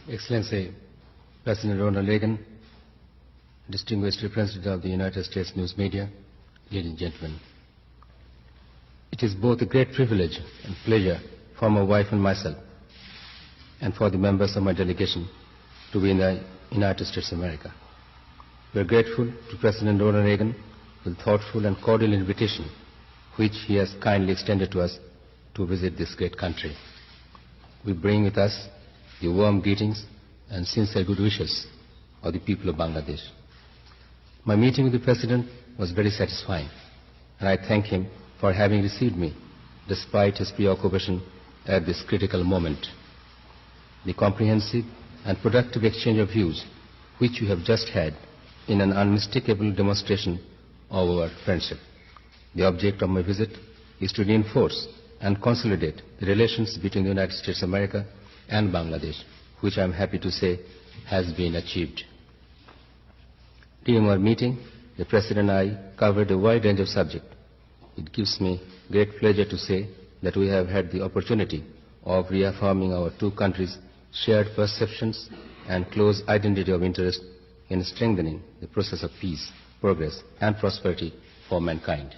Excellency President Ronald Reagan, distinguished representative of the United States news media, ladies and gentlemen. It is both a great privilege and pleasure for my wife and myself, and for the members of my delegation, to be in the United States of America. We are grateful to President Ronald Reagan for the thoughtful and cordial invitation which he has kindly extended to us to visit this great country. We bring with us the warm greetings and sincere good wishes of the people of Bangladesh. My meeting with the President was very satisfying, and I thank him for having received me despite his preoccupation at this critical moment. The comprehensive and productive exchange of views which we have just had in an unmistakable demonstration of our friendship. The object of my visit is to reinforce and consolidate the relations between the United States of America and Bangladesh, which I am happy to say has been achieved. During our meeting, the President and I covered a wide range of subjects. It gives me great pleasure to say that we have had the opportunity of reaffirming our two countries' shared perceptions and close identity of interest in strengthening the process of peace, progress and prosperity for mankind.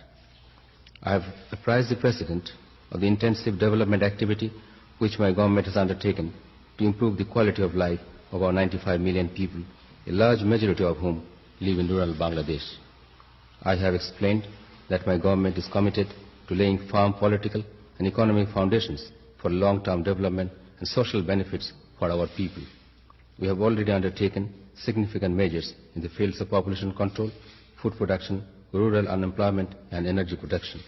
I have apprised the President of the intensive development activity which my government has undertaken to improve the quality of life of our 95 million people, a large majority of whom live in rural Bangladesh. I have explained that my government is committed to laying firm political and economic foundations for long-term development and social benefits for our people. We have already undertaken significant measures in the fields of population control, food production, rural unemployment and energy production.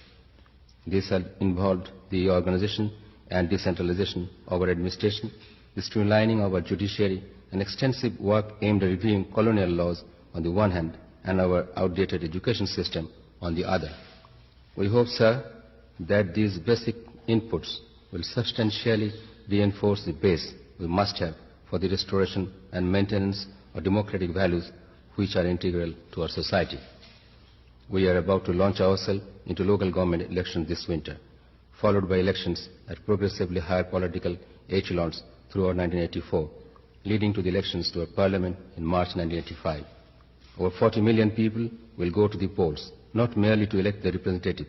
These have involved the organization and decentralization of our administration, the streamlining of our judiciary, and extensive work aimed at reviewing colonial laws on the one hand and our outdated education system on the other. We hope, sir, that these basic inputs will substantially reinforce the base we must have for the restoration and maintenance of democratic values which are integral to our society. We are about to launch ourselves into local government elections this winter, followed by elections at progressively higher political echelons throughout 1984, leading to the elections to our parliament in March 1985. Over 40 million people will go to the polls, not merely to elect their representative,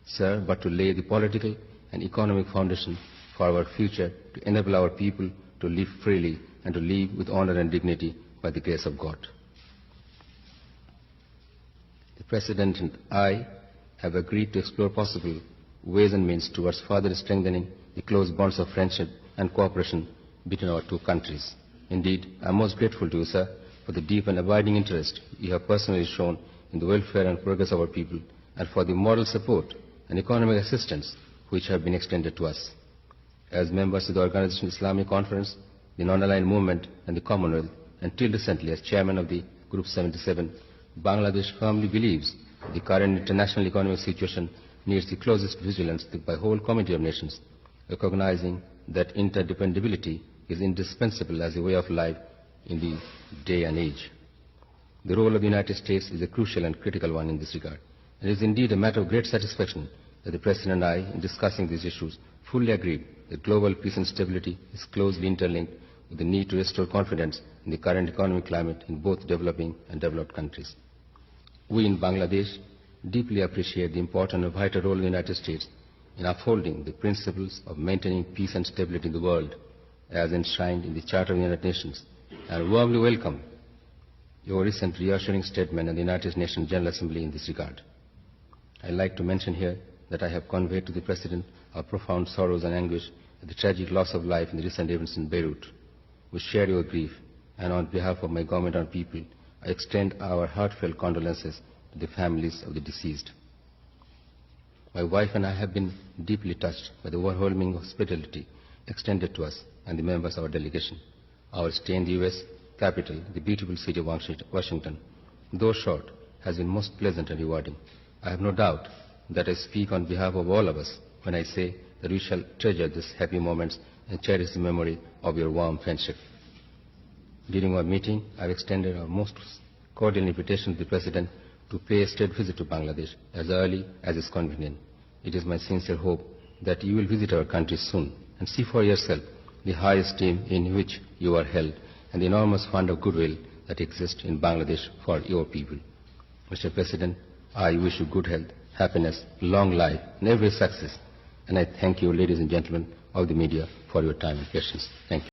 sir, but to lay the political and economic foundation for our future, to enable our people to live freely and to live with honor and dignity by the grace of God. The President and I have agreed to explore possible ways and means towards further strengthening the close bonds of friendship and cooperation between our two countries. Indeed, I am most grateful to you, sir, for the deep and abiding interest you have personally shown in the welfare and progress of our people, and for the moral support and economic assistance which have been extended to us. As members of the Organization Islamic Conference, the Non-Aligned Movement and the Commonwealth, until recently as chairman of the Group 77, Bangladesh firmly believes the current international economic situation needs the closest vigilance by the whole community of nations, recognizing that interdependability is indispensable as a way of life in the day and age. The role of the United States is a crucial and critical one in this regard. It is indeed a matter of great satisfaction that the President and I, in discussing these issues, fully agreed that global peace and stability is closely interlinked with the need to restore confidence in the current economic climate in both developing and developed countries. We in Bangladesh deeply appreciate the important and vital role of the United States in upholding the principles of maintaining peace and stability in the world as enshrined in the Charter of the United Nations, and warmly welcome your recent reassuring statement in the United Nations General Assembly in this regard. I would like to mention here that I have conveyed to the President our profound sorrows and anguish at the tragic loss of life in the recent events in Beirut. We share your grief, and on behalf of my government and people, I extend our heartfelt condolences to the families of the deceased. My wife and I have been deeply touched by the overwhelming hospitality extended to us and the members of our delegation. Our stay in the U.S. capital, the beautiful city of Washington, though short, has been most pleasant and rewarding. I have no doubt that I speak on behalf of all of us when I say that we shall treasure these happy moments and cherish the memory of your warm friendship. During our meeting, I have extended our most cordial invitation to the President to pay a state visit to Bangladesh as early as is convenient. It is my sincere hope that you will visit our country soon and see for yourself the high esteem in which you are held and the enormous fund of goodwill that exists in Bangladesh for your people. Mr. President, I wish you good health, happiness, long life, and every success. And I thank you, ladies and gentlemen of the media, for your time and patience. Thank you.